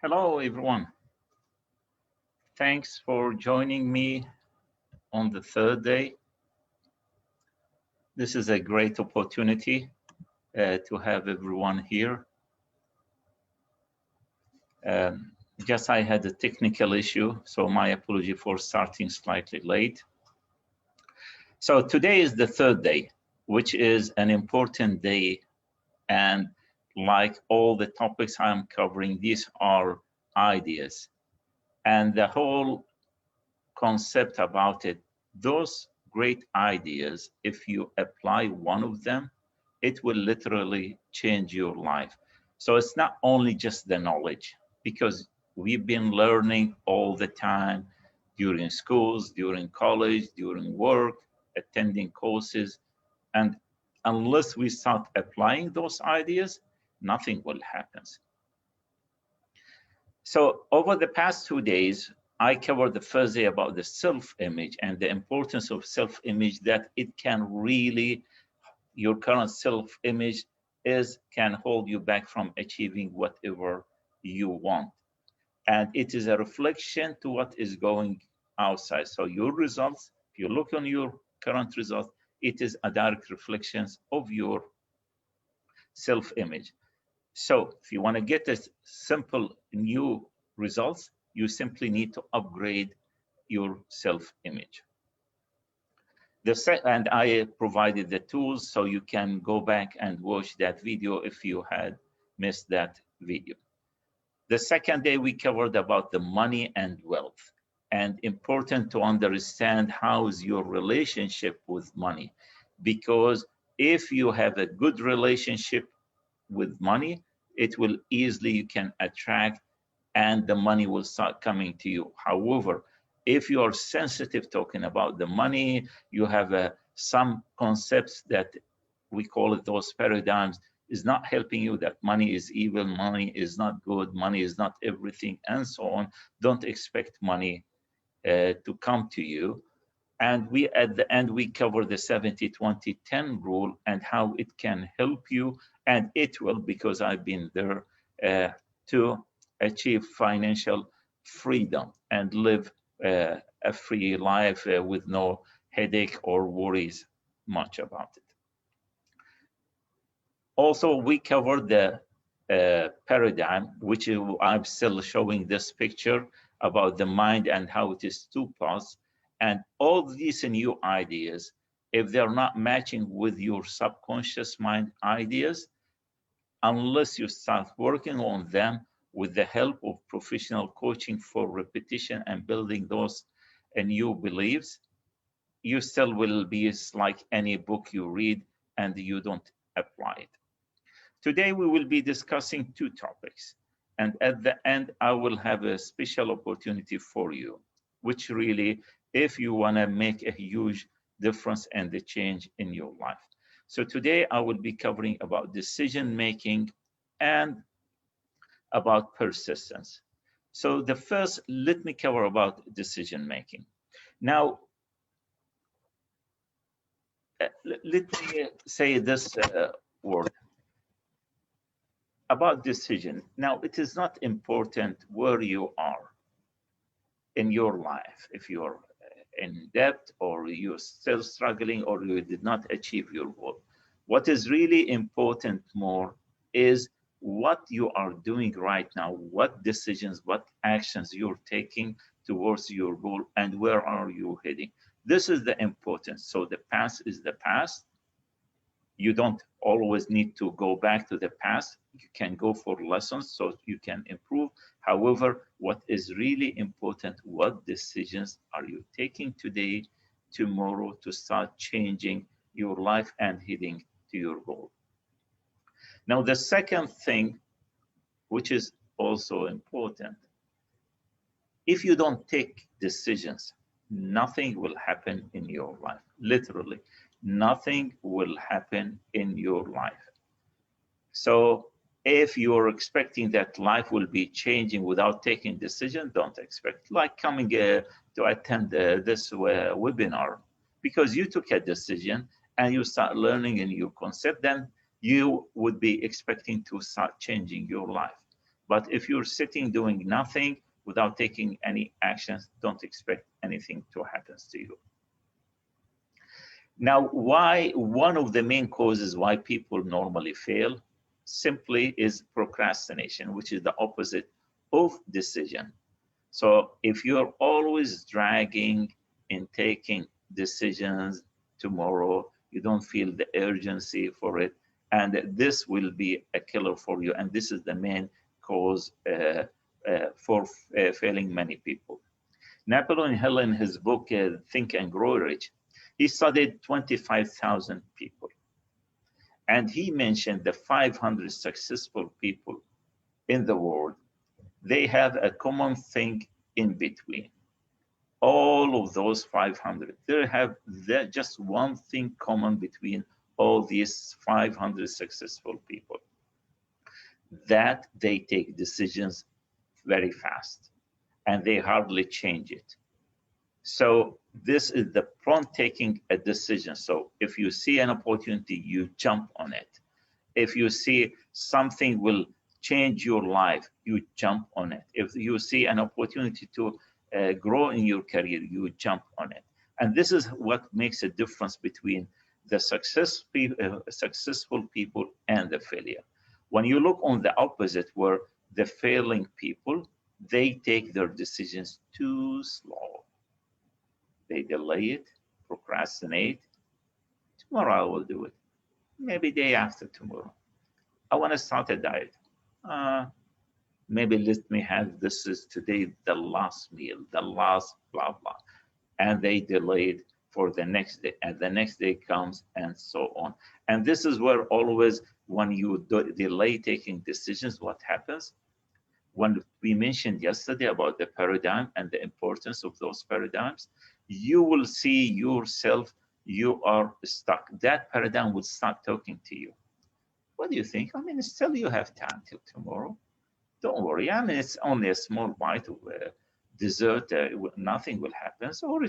Hello, everyone. Thanks for joining me on the third day. This is a great opportunity to have everyone here. Um, just I had a technical issue, so my apology for starting slightly late. So today is the third day, which is an important day. And like all the topics I'm covering, these are ideas. And the whole concept about it, those great ideas, if you apply one of them, it will literally change your life. So it's not only just the knowledge, because we've been learning all the time during schools, during college, during work, attending courses. And unless we start applying those ideas, nothing will happen. So over the past 2 days, I covered the first day about the self-image and the importance of self-image, that it can really, your current self-image can hold you back from achieving whatever you want. And it is a reflection to what is going outside. So your results, if you look on your current results, it is a direct reflection of your self-image. So if you want to get a simple new results, you simply need to upgrade your self-image. And I provided the tools so you can go back and watch that video if you had missed that video. The second day we covered about the money and wealth, and important to understand how is your relationship with money, because if you have a good relationship with money, it will easily, you can attract, and the money will start coming to you. However, if you are sensitive talking about the money, you have some concepts that we call it, those paradigms, is not helping you, that money is evil, money is not good, money is not everything, and so on. Don't expect money to come to you. And we, at the end, we cover the 70-20-10 rule and how it can help you. And it will, because I've been there, to achieve financial freedom and live a free life with no headache or worries much about it. Also, we covered the paradigm, which I'm still showing this picture about the mind and how it is two parts. And all these new ideas, if they're not matching with your subconscious mind ideas, unless you start working on them with the help of professional coaching for repetition and building those new beliefs, you still will be like any book you read and you don't apply it. Today we will be discussing two topics, and at the end I will have a special opportunity for you, which really, if you want to make a huge difference and the change in your life. So today I will be covering about decision making and about persistence. So the first, let me cover about decision making. Now, let me say this word about decision. Now, it is not important where you are in your life, if you're in debt or you're still struggling or you did not achieve your goal. What is really important more is what you are doing right now, what decisions, what actions you're taking towards your goal, and where are you heading. This is the importance. So the past is the past. You don't always need to go back to the past. You can go for lessons so you can improve. However, what is really important, what decisions are you taking today, tomorrow, to start changing your life and heading to your goal. Now, the second thing, which is also important, if you don't take decisions, nothing will happen in your life. Literally, nothing will happen in your life. So if you're expecting that life will be changing without taking decision, don't expect. Like coming to attend this webinar, because you took a decision and you start learning a new concept, then you would be expecting to start changing your life. But if you're sitting doing nothing without taking any actions, don't expect anything to happen to you. Now, why one of the main causes why people normally fail simply is procrastination, which is the opposite of decision. So if you're always dragging in taking decisions tomorrow, you don't feel the urgency for it, and this will be a killer for you. And this is the main cause for failing many people. Napoleon Hill, in his book Think and Grow Rich, he studied 25,000 people, and he mentioned the 500 successful people in the world. They have a common thing in between. All of those 500, they have just one thing common between all these 500 successful people, that they take decisions very fast and they hardly change it. So this is the prompt taking a decision. So if you see an opportunity, you jump on it. If you see something will change your life, you jump on it. If you see an opportunity to grow in your career, you jump on it. And this is what makes a difference between the successful people and the failure. When you look on the opposite, where the failing people, they take their decisions too slow. They delay it, procrastinate. Tomorrow I will do it. Maybe day after tomorrow. I want to start a diet. Maybe let me have this is today the last meal, the last blah blah. And they delay it for the next day, and the next day comes, and so on. And this is where always when you delay taking decisions, what happens? When we mentioned yesterday about the paradigm and the importance of those paradigms, you will see yourself, you are stuck. That paradigm will start talking to you. What do you think? I mean, still you have time till tomorrow. Don't worry. I mean, it's only a small bite of dessert. Nothing will happen. So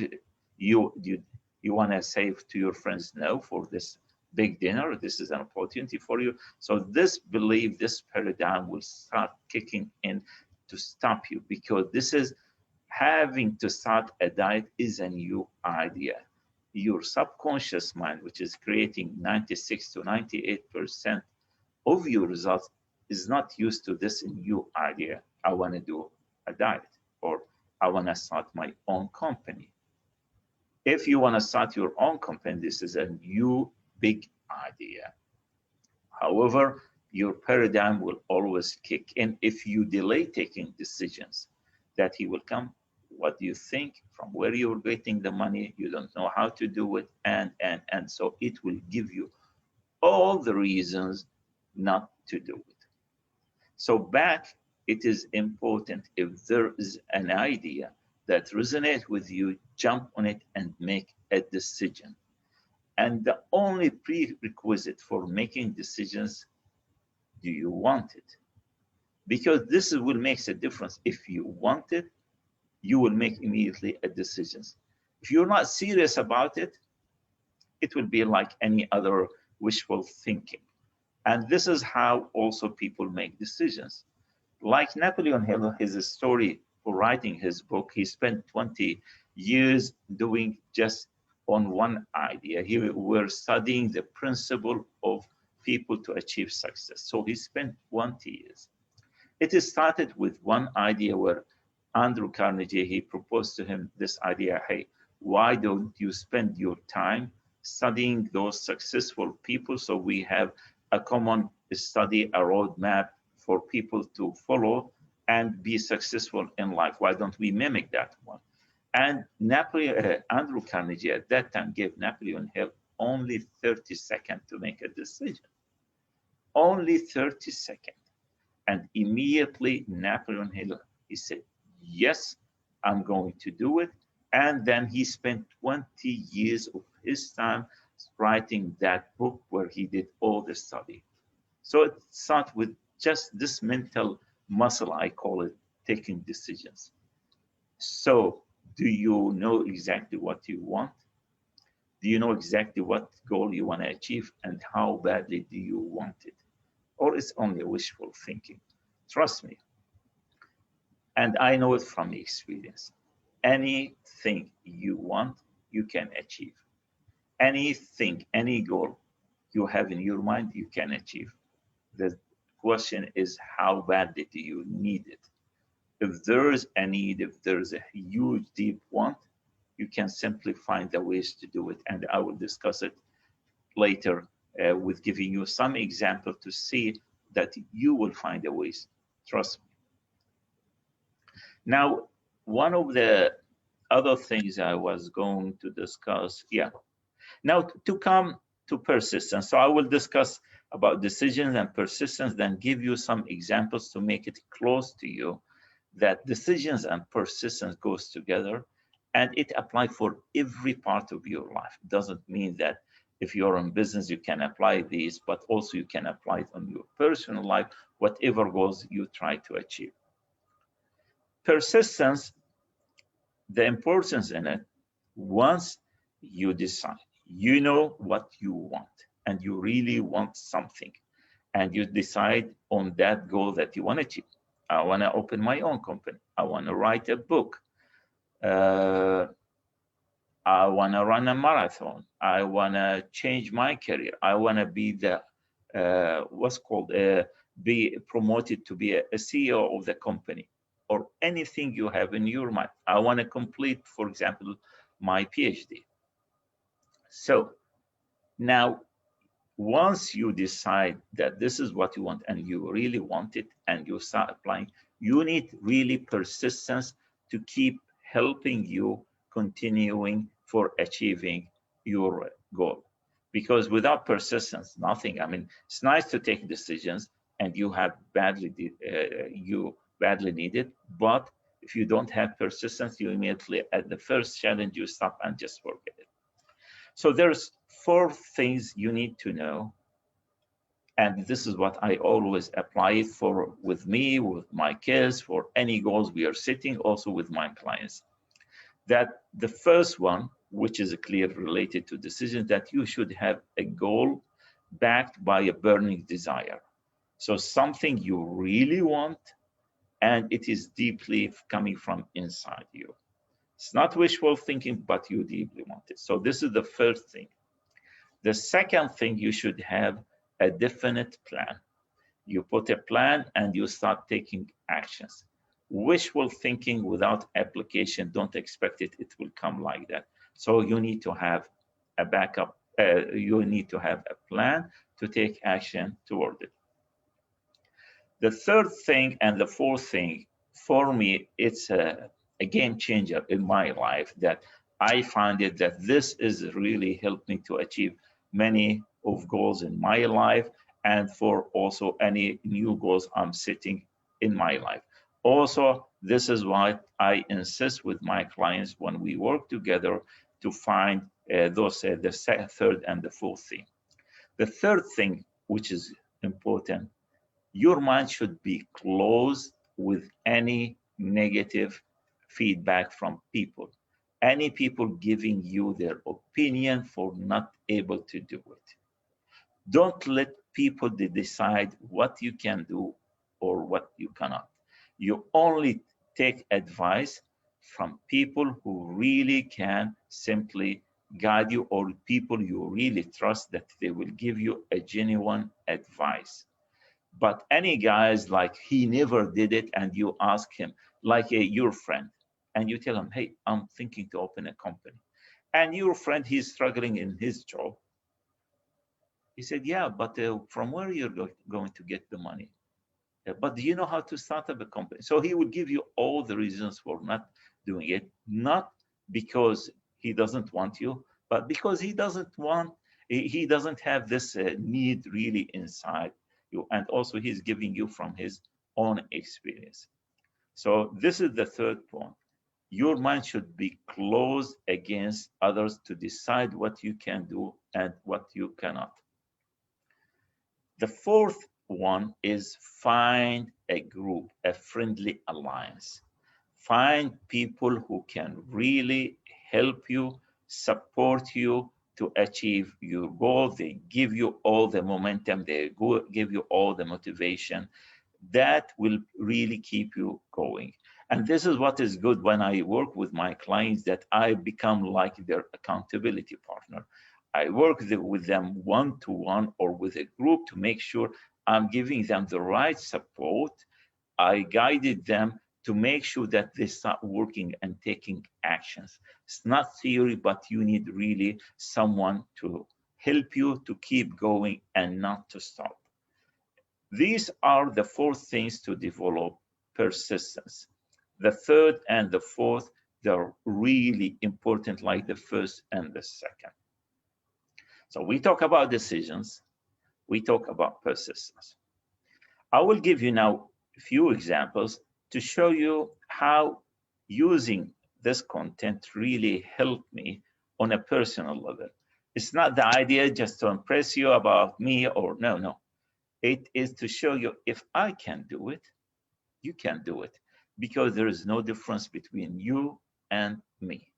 you you you want to say to your friends no for this big dinner. This is an opportunity for you. So this belief, this paradigm will start kicking in to stop you, because this is having to start a diet is a new idea. Your subconscious mind, which is creating 96 to 98% of your results, is not used to this new idea. I want to do a diet, or I want to start my own company. If you want to start your own company, this is a new big idea. However, your paradigm will always kick in if you delay taking decisions, that he will come. What do you think? From where you're getting the money? You don't know how to do it, and so it will give you all the reasons not to do it. So back, it is important, if there is an idea that resonates with you, jump on it and make a decision. And the only prerequisite for making decisions, do you want it? Because this will make a difference. If you want it, you will make immediately a decision. If you're not serious about it, it will be like any other wishful thinking. And this is how also people make decisions. Like Napoleon Hill, his story for writing his book, he spent 20 years doing just on one idea. He were studying the principle of people to achieve success. So he spent 20 years. It started with one idea where Andrew Carnegie, he proposed to him this idea, hey, why don't you spend your time studying those successful people, so we have a common study, a roadmap for people to follow and be successful in life. Why don't we mimic that one? And Andrew Carnegie at that time gave Napoleon Hill only 30 seconds to make a decision. Only 30 seconds. And immediately Napoleon Hill, he said, yes, I'm going to do it. And then he spent 20 years of his time writing that book where he did all the study. So it starts with just this mental muscle, I call it, taking decisions. So do you know exactly what you want? Do you know exactly what goal you want to achieve, and how badly do you want it? Or it's only wishful thinking? Trust me, And I know it from experience. Anything you want, you can achieve. Anything, any goal you have in your mind, you can achieve. The question is, how badly do you need it? If there is a need, if there is a huge, deep want, you can simply find the ways to do it. And I will discuss it later with giving you some example to see that you will find a ways. Trust me. Now, one of the other things I was going to discuss, yeah. Now to come to persistence. So I will discuss about decisions and persistence, then give you some examples to make it close to you that decisions and persistence goes together, and it applies for every part of your life. It doesn't mean that if you're in business, you can apply these, but also you can apply it on your personal life, whatever goals you try to achieve. Persistence, the importance in it, once you decide, you know what you want, and you really want something, and you decide on that goal that you want to achieve. I want to open my own company. I want to write a book. I want to run a marathon. I want to change my career. I want to be the be promoted to be a CEO of the company, or anything you have in your mind. I want to complete, for example, my PhD. So now, once you decide that this is what you want and you really want it and you start applying, you need really persistence to keep helping you continuing for achieving your goal. Because without persistence, nothing. I mean, it's nice to take decisions and you have you badly need it, but if you don't have persistence, you immediately at the first challenge you stop and just forget it. So there's 4 things you need to know, and this is what I always apply for with me, with my kids, for any goals we are setting, also with my clients. That the first one, which is clear related to decisions, that you should have a goal backed by a burning desire. So something you really want, and it is deeply coming from inside you. It's not wishful thinking, but you deeply want it. So this is the first thing. The second thing, you should have a definite plan. You put a plan and you start taking actions. Wishful thinking without application, don't expect it will come like that. So you need to have a backup, you need to have a plan to take action toward it. The third thing and the fourth thing, for me, it's a game changer in my life, that I find it that this is really helped me to achieve many of goals in my life, and for also any new goals I'm setting in my life. Also, this is why I insist with my clients when we work together to find the third and the fourth thing. The third thing, which is important, your mind should be closed with any negative feedback from people. Any people giving you their opinion for not able to do it. Don't let people decide what you can do or what you cannot. You only take advice from people who really can simply guide you, or people you really trust that they will give you a genuine advice. But any guys like he never did it, and you ask him, like your friend, and you tell him, hey, I'm thinking to open a company. And your friend, he's struggling in his job. He said, yeah, but from where you're going to get the money? But do you know how to start up a company? So he would give you all the reasons for not doing it, not because he doesn't want you, but because he doesn't have this need really inside you. And also he's giving you from his own experience. So this is the third point. Your mind should be closed against others to decide what you can do and what you cannot. The fourth one is find a group, a friendly alliance. Find people who can really help you, support you to achieve your goal. They give you all the momentum, give you all the motivation that will really keep you going. And this is what is good when I work with my clients, that I become like their accountability partner. I work with them one-to-one or with a group to make sure I'm giving them the right support. I guided them to make sure that they start working and taking actions. It's not theory, but you need really someone to help you to keep going and not to stop. These are the four things to develop persistence. The third and the fourth, they're really important, like the first and the second. So we talk about decisions, we talk about persistence. I will give you now a few examples to show you how using this content really helped me on a personal level. It's not the idea just to impress you about me, or no. It is to show you, if I can do it, you can do it, because there is no difference between you and me.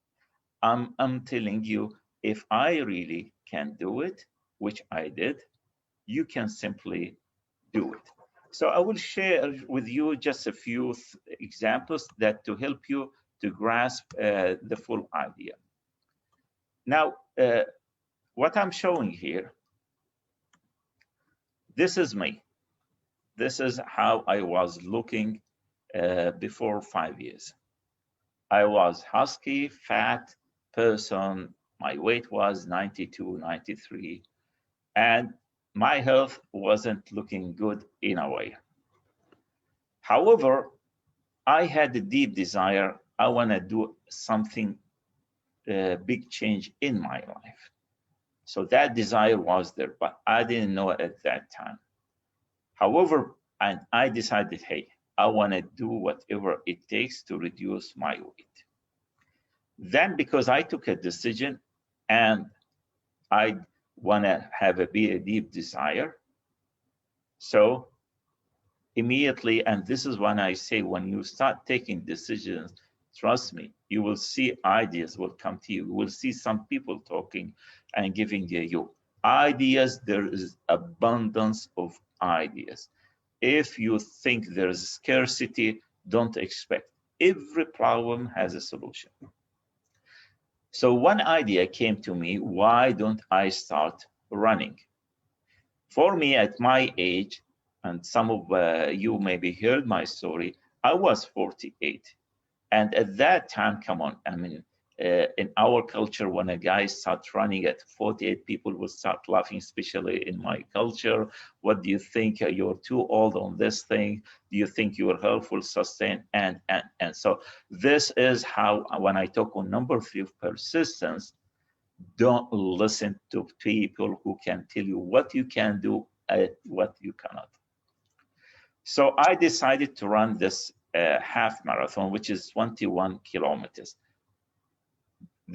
I'm telling you, if I really can do it, which I did, you can simply do it. So I will share with you just a few examples that to help you to grasp the full idea. Now, what I'm showing here, this is me. This is how I was looking before 5 years. I was husky, fat person. My weight was 92, 93, and my health wasn't looking good in a way. However, I had a deep desire. I want to do something, big change in my life. So that desire was there, but I didn't know it at that time. However, and I decided, hey, I want to do whatever it takes to reduce my weight. Then, because I took a decision and I want to have a deep desire, so immediately, and this is when I say, when you start taking decisions, trust me, you will see ideas will come to you. You will see some people talking and giving you ideas. There is abundance of ideas. If you think there's scarcity, don't expect. Every problem has a solution. So one idea came to me, why don't I start running? For me, at my age, and some of you maybe heard my story, I was 48. And at that time, come on, I mean, in our culture, when a guy starts running at 48, people will start laughing, especially in my culture. What do you think? You're too old on this thing. Do you think your health will sustain? And so this is how, when I talk on number 3 of persistence, don't listen to people who can tell you what you can do and what you cannot. So I decided to run this half marathon, which is 21 kilometers.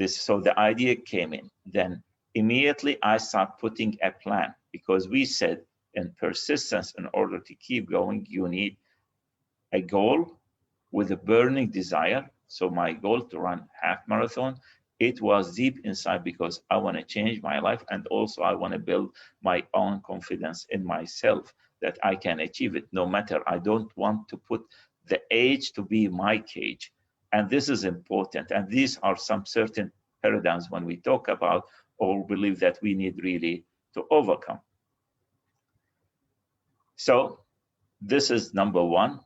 So the idea came in. Then immediately I start putting a plan, because we said in persistence, in order to keep going, you need a goal with a burning desire. So my goal to run half marathon, it was deep inside, because I want to change my life, and also I want to build my own confidence in myself that I can achieve it no matter. I don't want to put the age to be my cage. And this is important. And these are some certain paradigms when we talk about or believe that we need really to overcome. So this is number 1,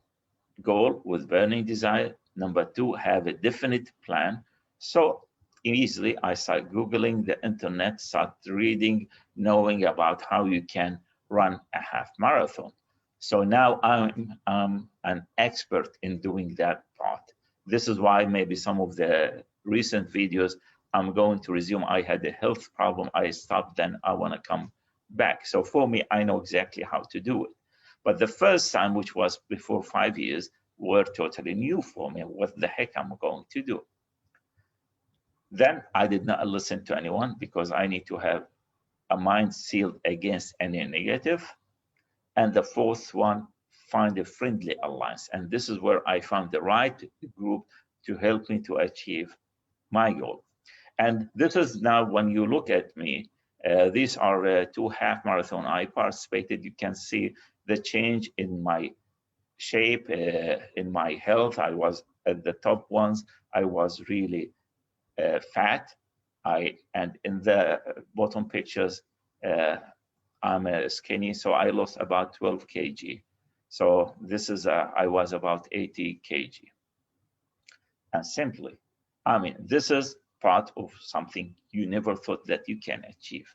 goal with burning desire. Number 2, have a definite plan. So easily I start Googling the internet, start reading, knowing about how you can run a half marathon. So now I'm an expert in doing that part. This is why maybe some of the recent videos I'm going to resume. I had a health problem, I stopped, then I want to come back. So for me, I know exactly how to do it. But the first time, which was before 5 years, were totally new for me. What the heck am I going to do? Then I did not listen to anyone, because I need to have a mind sealed against any negative. And the fourth one, find a friendly alliance. And this is where I found the right group to help me to achieve my goal. And this is now, when you look at me, these are 2 half marathon I participated. You can see the change in my shape, in my health. I was at the top ones, I was really fat. And in the bottom pictures, I'm skinny, so I lost about 12 kg. So this is I was about 80 kg. And simply, I mean, this is part of something you never thought that you can achieve.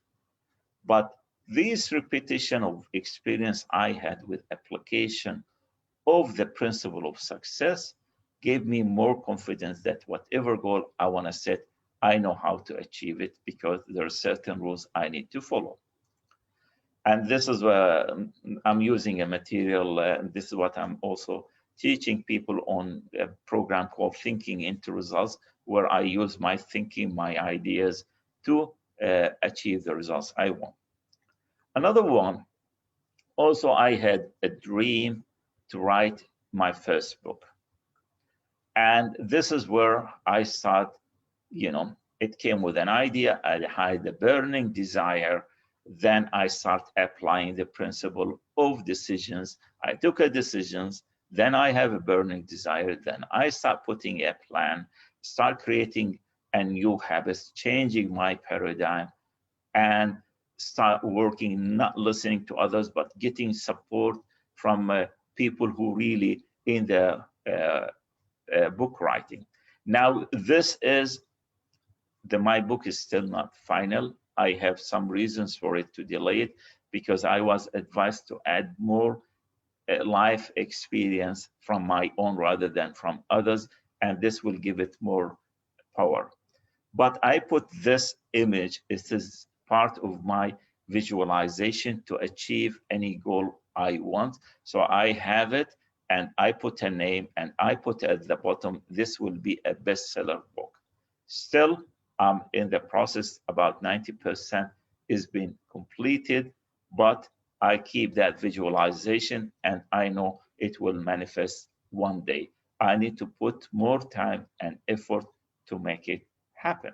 But this repetition of experience I had with application of the principle of success gave me more confidence that whatever goal I want to set, I know how to achieve it because there are certain rules I need to follow. And this is where I'm using a material, this is what I'm also teaching people on a program called Thinking into Results, where I use my thinking, my ideas to achieve the results I want. Another one, also I had a dream to write my first book. And this is where I start, it came with an idea, I had a burning desire. Then I start applying the principle of decisions. I took a decisions, then I have a burning desire, then I start putting a plan, start creating a new habits, changing my paradigm, and start working, not listening to others, but getting support from people who really in the book writing. Now, this is my book is still not final. I have some reasons for it to delay it because I was advised to add more life experience from my own rather than from others, and this will give it more power. But I put this image, it is part of my visualization to achieve any goal I want. So I have it and I put a name and I put at the bottom, this will be a bestseller book. Still, in the process, about 90% is being completed, but I keep that visualization and I know it will manifest one day. I need to put more time and effort to make it happen.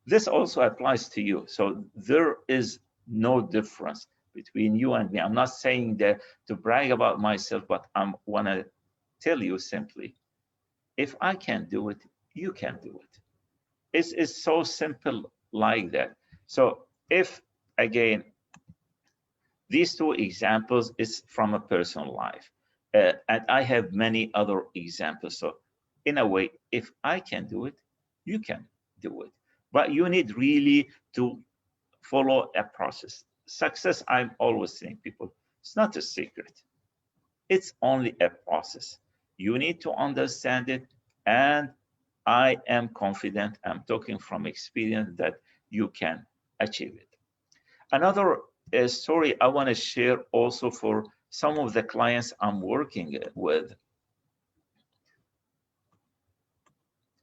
This also applies to you. So there is no difference between you and me. I'm not saying that to brag about myself, but I want to tell you simply, if I can do it, you can do it. It's so simple like that. So if, again, these two examples is from a personal life, and I have many other examples. So in a way, if I can do it, you can do it. But you need really to follow a process. Success, I'm always saying people, it's not a secret. It's only a process. You need to understand it, and I am confident, I'm talking from experience, that you can achieve it. Another story I want to share also for some of the clients I'm working with.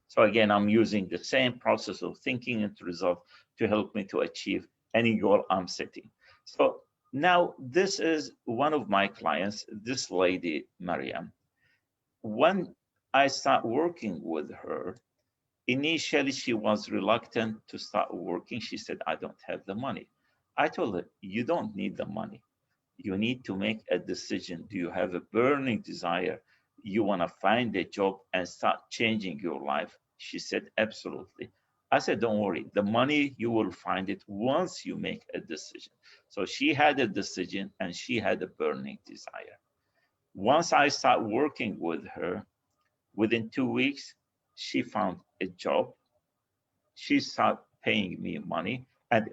So again, I'm using the same process of thinking into result to help me to achieve any goal I'm setting. So now this is one of my clients, this lady, Mariam. When I start working with her, initially she was reluctant to start working. She said, I don't have the money. I told her, you don't need the money. You need to make a decision. Do you have a burning desire? You want to find a job and start changing your life? She said, absolutely. I said, don't worry. The money, you will find it once you make a decision. So she had a decision and she had a burning desire. Once I start working with her, within 2 weeks, she found a job. She started paying me money, and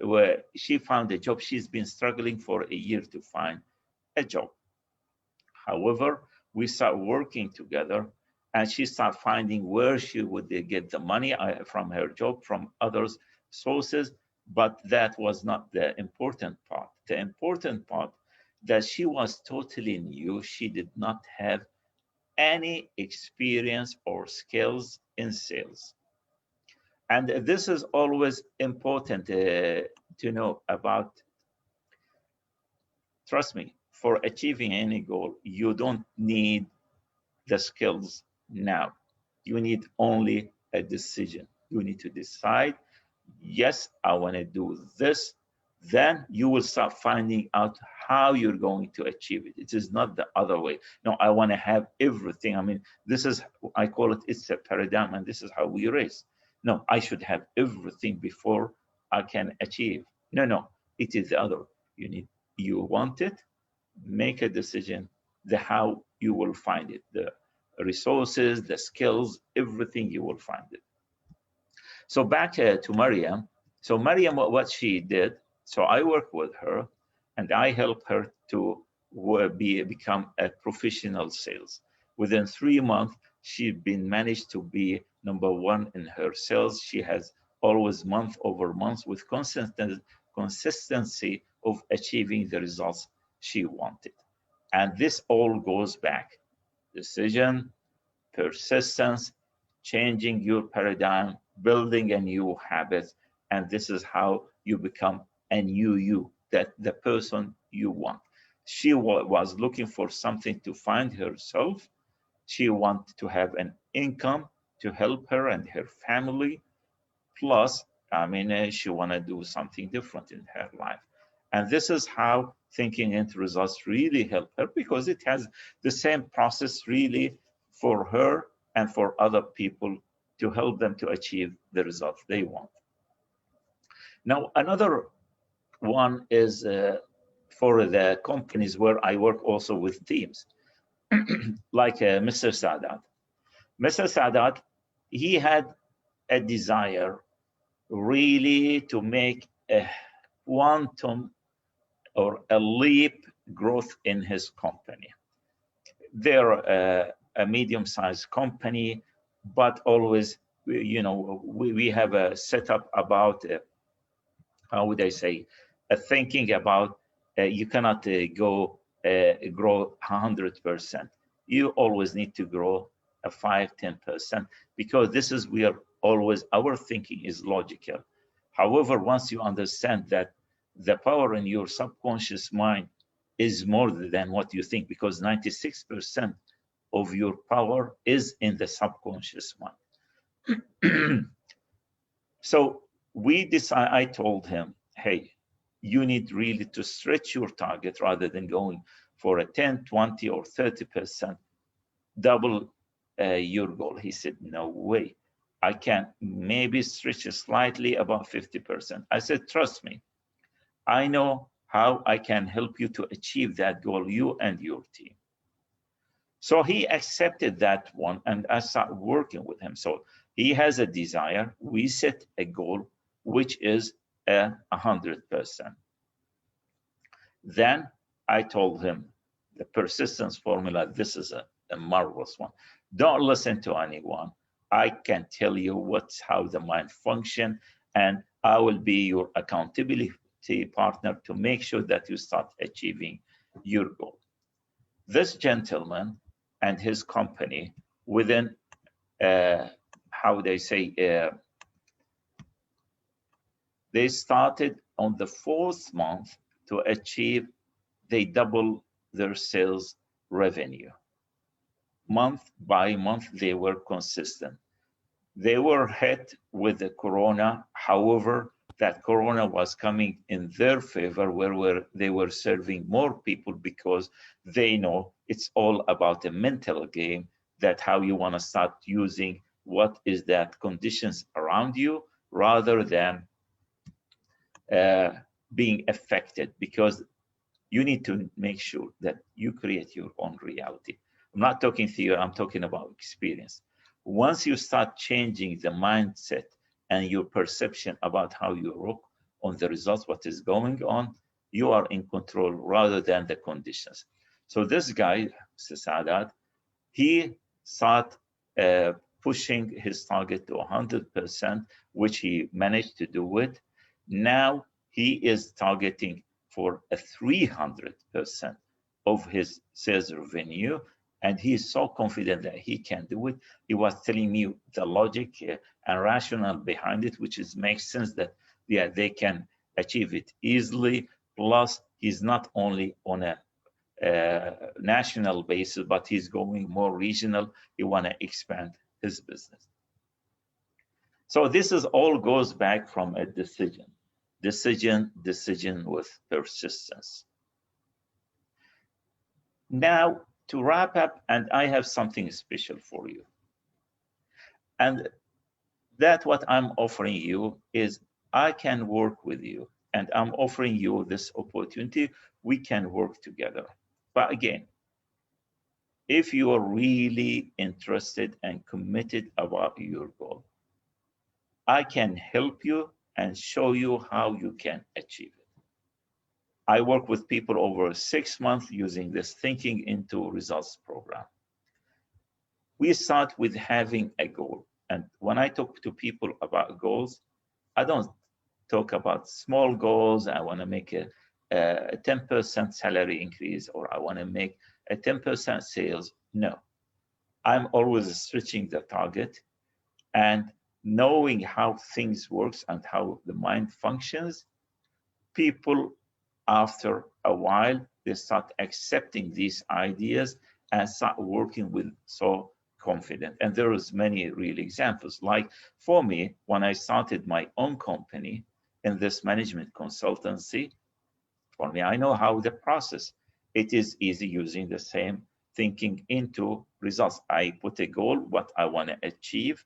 she found a job. She's been struggling for a year to find a job. However, we start working together, and she started finding where she would get the money from her job, from other sources. But that was not the important part. The important part that she was totally new. She did not have any experience or skills in sales. And this is always important to know about. Trust me, for achieving any goal, you don't need the skills now. You need only a decision. You need to decide, yes, I want to do this. then you will start finding out how you're going to achieve it. It is not the other way. No, I want to have everything. I mean, this is, I call it, it's a paradigm, and this is how we raise. No, I should have everything before I can achieve. No, no, it is the other. You want it, make a decision, the how you will find it, the resources, the skills, everything you will find it. So back to Mariam. So Mariam, what she did, so I work with her and I help her to become a professional sales. Within 3 months, she's been managed to be #1 in her sales. She has always month over month with consistency of achieving the results she wanted. And this all goes back: decision, persistence, changing your paradigm, building a new habit, and this is how you become a new you, that the person you want. She was looking for something to find herself. She wanted to have an income to help her and her family. Plus, I mean, she want to do something different in her life. And this is how thinking into results really help her, because it has the same process really for her and for other people to help them to achieve the results they want. Now, another one is for the companies where I work also with teams, like Mr. Sadat. Mr. Sadat, he had a desire really to make a quantum or a leap growth in his company. They're a medium-sized company, but always, we have a setup about, how would I say, a thinking about you cannot grow 100%. You always need to grow a 5-10%, because this is where always our thinking is logical. However, once you understand that the power in your subconscious mind is more than what you think, because 96% of your power is in the subconscious mind. So I told him, hey, you need really to stretch your target rather than going for a 10, 20, or 30%, double your goal. He said, no way. I can maybe stretch it slightly above 50%. I said, trust me, I know how I can help you to achieve that goal, you and your team. So he accepted that one, and I started working with him. So he has a desire. We set a goal, which is 100%. Then I told him the persistence formula, this is a marvelous one. Don't listen to anyone. I can tell you how the mind functions, and I will be your accountability partner to make sure that you start achieving your goal. This gentleman and his company, within, they started on the 4th month to achieve, they double their sales revenue. Month by month, they were consistent. They were hit with the corona. However, that corona was coming in their favor, where they were serving more people, because they know it's all about a mental game, that how you want to start using what is that conditions around you, rather than being affected, because you need to make sure that you create your own reality. I'm not talking theory, I'm talking about experience. Once you start changing the mindset and your perception about how you look on the results, what is going on, you are in control rather than the conditions. So this guy, Sadat, he started pushing his target to 100%, which he managed to do it. Now he is targeting for a 300% of his sales revenue, and he is so confident that he can do it. He was telling me the logic and rationale behind it, which makes sense that they can achieve it easily. Plus, he's not only on a national basis, but he's going more regional. He want to expand his business. So this is all goes back from a decision. decision with persistence. Now, to wrap up, and I have something special for you. And that what I'm offering you is I can work with you, and I'm offering you this opportunity. We can work together. But again, if you are really interested and committed about your goal, I can help you and show you how you can achieve it. I work with people over 6 months using this Thinking into Results program. We start with having a goal. And when I talk to people about goals, I don't talk about small goals. I want to make a 10% salary increase, or I want to make a 10% sales. No, I'm always stretching the target and knowing how things works and how the mind functions. People, after a while, they start accepting these ideas and start working with so confident. And there is many real examples. Like for me, when I started my own company in this management consultancy, for me, I know how the process. It is easy using the same thinking into results. I put a goal, what I want to achieve.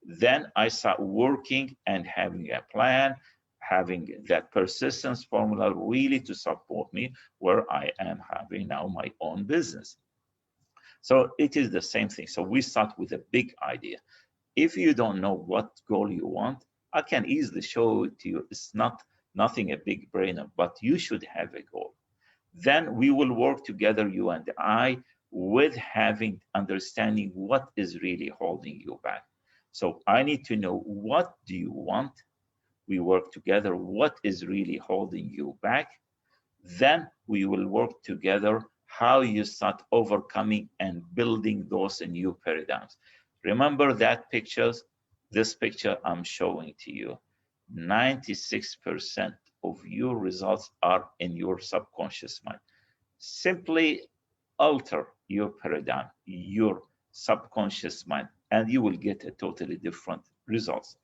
Then I start working and having a plan, having that persistence formula really to support me where I am having now my own business. So it is the same thing. So we start with a big idea. If you don't know what goal you want, I can easily show it to you. It's nothing a big brainer, but you should have a goal. Then we will work together, you and I, with having understanding what is really holding you back. So I need to know, what do you want? We work together. What is really holding you back? Then we will work together how you start overcoming and building those new paradigms. Remember that pictures, this picture I'm showing to you. 96% of your results are in your subconscious mind. Simply alter your paradigm, your subconscious mind, and you will get a totally different results.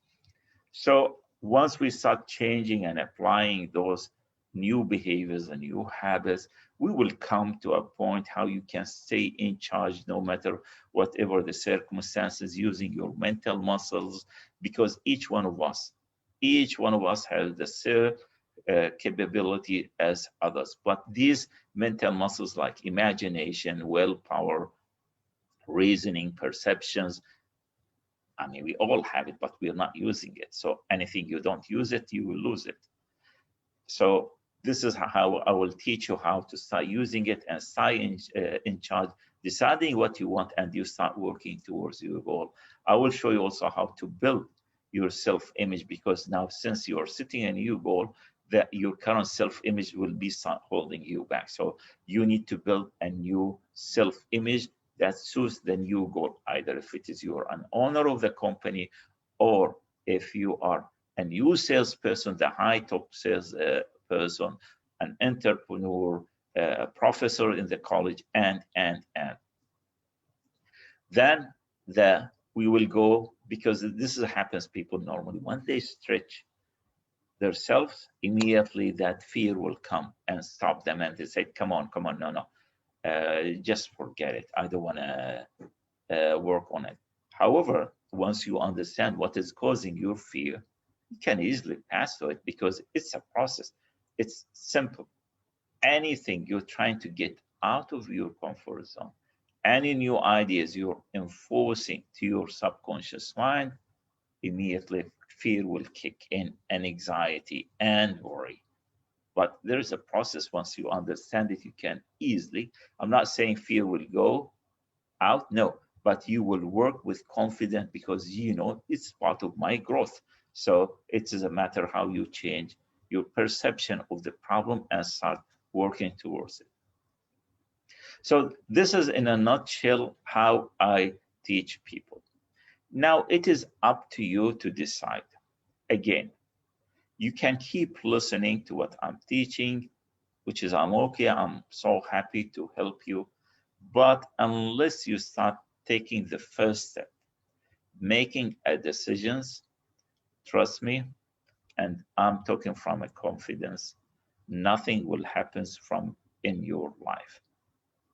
So once we start changing and applying those new behaviors and new habits, we will come to a point how you can stay in charge no matter whatever the circumstances, using your mental muscles, because each one of us has the same capability as others. But these mental muscles like imagination, willpower, reasoning, perceptions, I mean, we all have it, but we're not using it. So anything you don't use it, you will lose it. So this is how I will teach you how to start using it and start in charge, deciding what you want, and you start working towards your goal. I will show you also how to build your self-image, because now since you're setting a new goal, that your current self-image will be holding you back. So you need to build a new self-image that suits the new goal, either if it is you're an owner of the company, or if you are a new salesperson, the high top sales person, an entrepreneur, a professor in the college, and. Then we will go, because this happens, people normally, when they stretch themselves, immediately that fear will come and stop them, and they say, come on, no, just forget it. I don't want to work on it. However, once you understand what is causing your fear, you can easily pass through it, because it's a process. It's simple. Anything you're trying to get out of your comfort zone, any new ideas you're enforcing to your subconscious mind, immediately fear will kick in, and anxiety and worry. But there is a process. Once you understand it, you can easily, I'm not saying fear will go out, no, but you will work with confidence, because you know it's part of my growth. So it is a matter how you change your perception of the problem and start working towards it. So this is in a nutshell how I teach people. Now it is up to you to decide. Again, you can keep listening to what I'm teaching, which is I'm okay, I'm so happy to help you. But unless you start taking the first step, making a decisions, trust me, and I'm talking from a confidence, nothing will happen from in your life.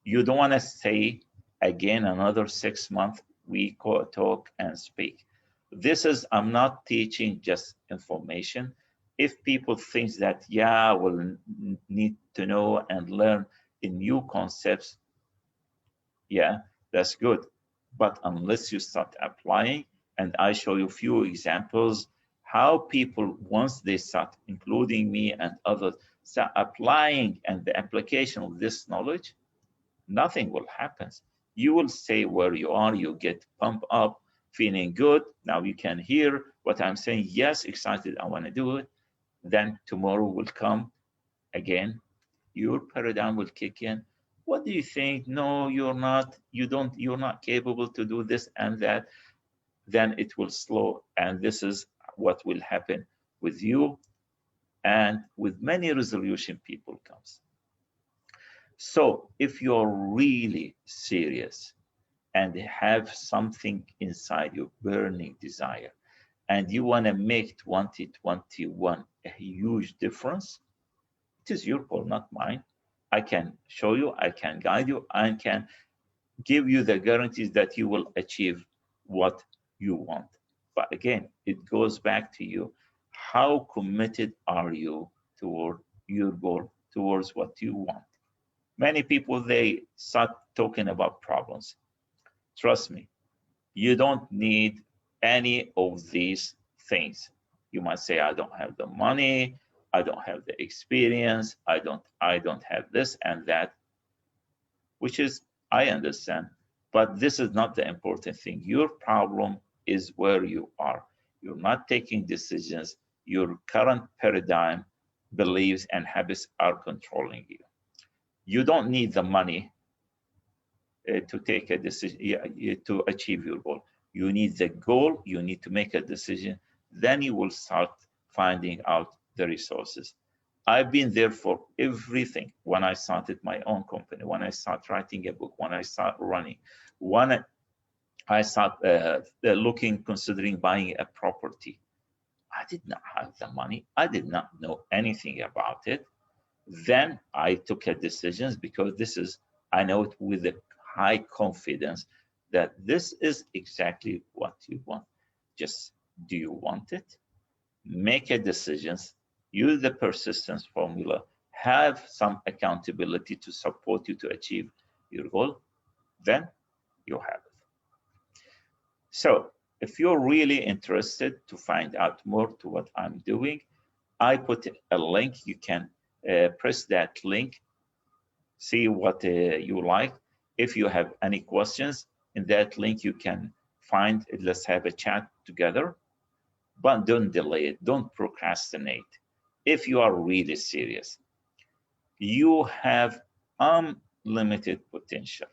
You don't want to stay again another 6 months. We talk and speak. This is, I'm not teaching just information. If people think that, yeah, we'll need to know and learn in new concepts, yeah, that's good. But unless you start applying, and I show you a few examples how people, once they start, including me and others, start applying and the application of this knowledge, nothing will happen. You will stay where you are, you get pumped up, feeling good. Now you can hear what I'm saying. Yes, excited, I want to do it. Then tomorrow will come again, your paradigm will kick in. What do you think? No, you're not, you're not capable to do this and that. Then it will slow. And this is what will happen with you and with many resolution people comes. So if you're really serious and have something inside you, burning desire, and you want to make 2021 a huge difference, it is your call, not mine. I can show you, I can guide you, I can give you the guarantees that you will achieve what you want. But again, it goes back to you. How committed are you toward your goal, towards what you want? Many people, they start talking about problems. Trust me, you don't need any of these things. You might say, I don't have the money, I don't have the experience, I don't have this and that, which is, I understand, but this is not the important thing. Your problem is where you are. You're not taking decisions. Your current paradigm, beliefs, and habits are controlling you. You don't need the money to take a decision, to achieve your goal. You need the goal, you need to make a decision, then you will start finding out the resources. I've been there for everything. When I started my own company, when I start writing a book, when I start running, when I start looking, considering buying a property, I did not have the money. I did not know anything about it. Then I took a decisions because this is, I know it with a high confidence that this is exactly what you want. Just, do you want it? Make a decisions, use the persistence formula, have some accountability to support you to achieve your goal, then you have it. So if you're really interested to find out more to what I'm doing, I put a link. You can press that link, see what you like. If you have any questions in that link, you can find, let's have a chat together, but don't delay it. Don't procrastinate. If you are really serious, you have unlimited potential.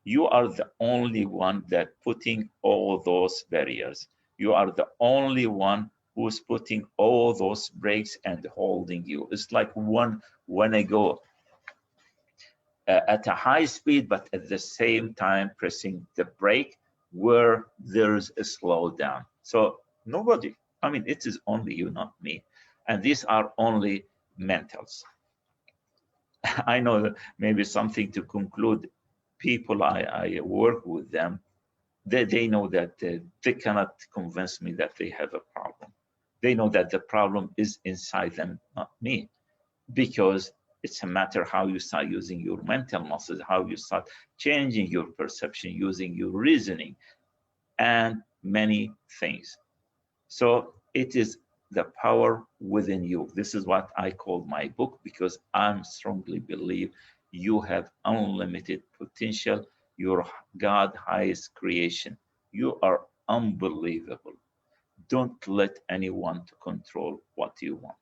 You are the only one that putting all those barriers. You are the only one who's putting all those brakes and holding you. It's like one when I go at a high speed, but at the same time pressing the brake where there's a slowdown. So nobody, I mean, it is only you, not me. And these are only mentals. I know that maybe something to conclude. People I work with them, they know that they cannot convince me that they have a problem. They know that the problem is inside them, not me, because it's a matter how you start using your mental muscles, how you start changing your perception, using your reasoning, and many things. So it is the power within you. This is what I call my book because I strongly believe you have unlimited potential. You're God highest creation. You are unbelievable. Don't let anyone to control what you want.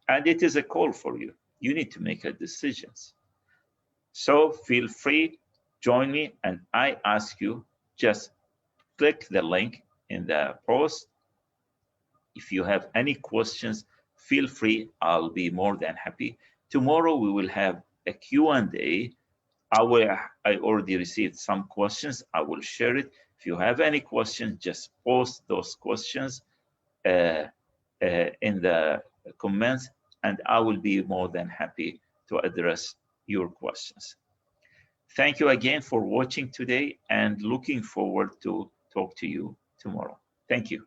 And it is a call for you. You need to make a decisions. So feel free, join me, and I ask you just click the link in the post. If you have any questions, feel free. I'll be more than happy. Tomorrow we will have a Q&A. I already received some questions. I will share it. If you have any questions, just post those questions. Uh, in the comments, and I will be more than happy to address your questions. Thank you again for watching today, and looking forward to talk to you tomorrow. Thank you.